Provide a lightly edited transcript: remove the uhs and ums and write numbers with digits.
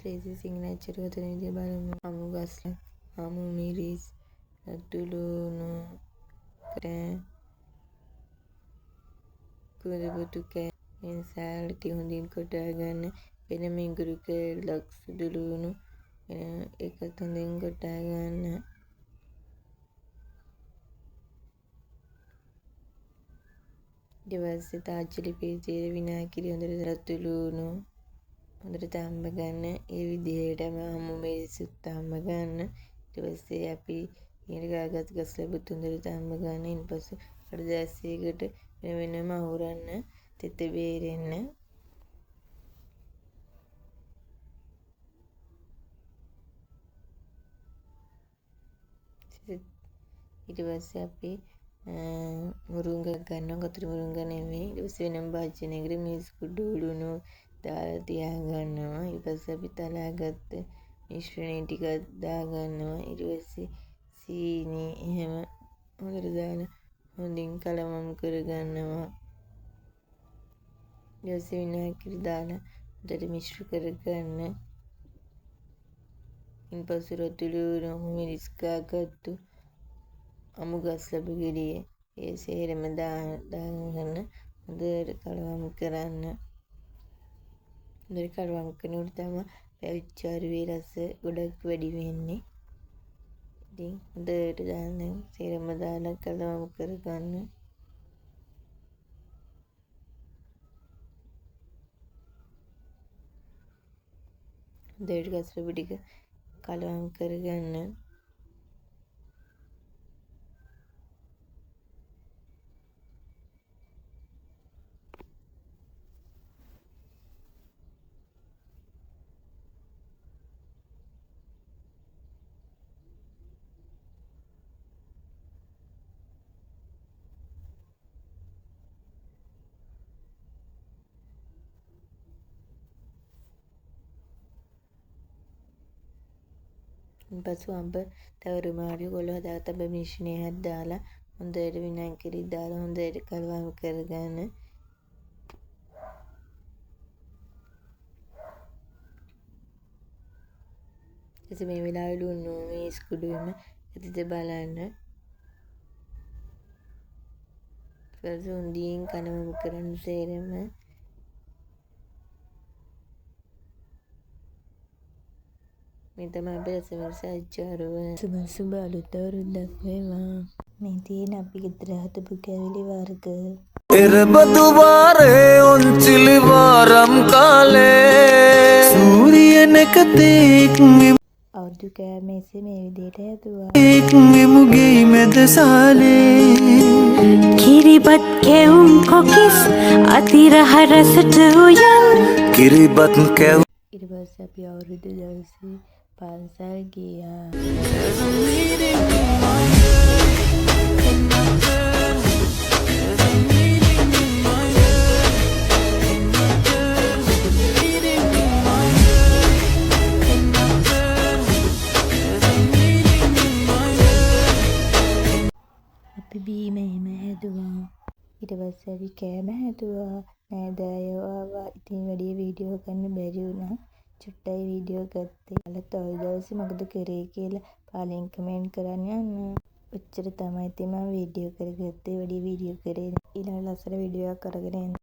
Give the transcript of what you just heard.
ලේසි සිග්නේචර් ගතන විදිය බලමු. අමු ගස්ල, අමු මිරිස්, රතු ලුණු, කුරුපුතු කෑ මේ සෑල්ටි හොඳින් කොටා ගන්න. වෙන මිඟුරු කෑල්ලක් සුදු ලුණු ඒකත් හොඳින් කොටා ගන්න. ඊට පස්සේ තාච්චලි පීසියේ විනාගිරි හොඳට රතු ලුණු හොඳට තම්බ ගන්න. ඒ විදිහටම අමු මිරිසුත් තම්බ ගන්න. ඊට පස්සේ අපි ඊළඟ ගස් ලැබුත් හොඳට තම්බ ගන්න. ඊපස්සේ කඩදාසියකට වෙනම අහුරන්න තෙත බේරෙන්න. ඊට පස්සේ අපි මුරුංග ගන්නවා. කතර මුරුංග නෙමෙයි. ඊට පස්සේ වෙනම භාජනයකට මිරිස් කුඩු ලුණු දාලා තියා ගන්නවා. ඊට පස්සේ අපි තලාගත්ත මිශ්‍රණය ටිකක් දා ගන්නවා. ඊට පස්සේ සීනි එහෙම හොඳට දාලා හොඳින් කලවම් කර ගන්නවා. ඊට පස්සේ විනාගිරි දාලා හොඳට මිශ්‍ර කර ගන්න. ඉන්පස්සේ රතු ලුණු මිරිස් කාගත්තු අමු ගස් ලැබු ගෙඩිය ඒ සේරම දාගෙන හොඳට කලවම් කරන්න. හොඳට කලවම් කරනකොට තමයි පැවිච්චාරුවේ රස ගොඩක් වැඩි වෙන්නේ. ඉතින් හොඳට දාන්න සේරම දාලා කලවම් කරගන්න. හොඳට ගස් ලැබු ටික කලවම් කරගන්න. ඉන්පසු අඹ තවරු මාළු කොළ හදාගත්ත අඹ මිශ්‍රණයක් දාලා හොඳට විනාගිරි දාලා හොඳට කලවම් කරගන්න. ඉතින් මේ වෙලාවේ ලුණු මිරිස් කුඩුවෙම ඇතිද බලන්න. ඊට හොඳින් කලවම් කරන්න සේරම. මේ තමයි අපේ රසවර්ෂ අච්චාරුව. සුබ අලුත් අවුරුද්දක් වේවා. මේ තියෙන අපි ගෙදර හදපු කැවිලි වර්ග. එරබදු වාරේ ඔන්චිලි වාරම් කාලේ සූරියනකතෙක් අවුරුදු කෑමේසේ මේ විදිහට හැදුවා. මුගේ මැද සාලේ කිරිබත් කෙවුම් කොකිස් අතිරහ රසට උයන් කිරිබත් කැවුම්. ඊට පස්සේ අපි අවුරුදු දවසේ පන්සල් ගියා. අපි බීම එහෙම හැදුවා. ඊට පස්සේ අපි කෑම හැදුවා. නෑදෑයෝ ආවා. ඉතින් වැඩි වීඩියෝ ගන්න බැරි වුණා. චුට්ටයි වීඩියෝ ගත්තේ. අලත් දවසේ මොකද කරේ කියලා පාලියෙන් කමෙන්ට් කරන්න යන්න. ඔච්චර තමයි ඉතින් මම වීඩියෝ කරගත්තේ. වැඩි වීඩියෝ කරේ. ඊළඟ ලස්සන වීඩියෝ එකක් අරගෙන එන්න.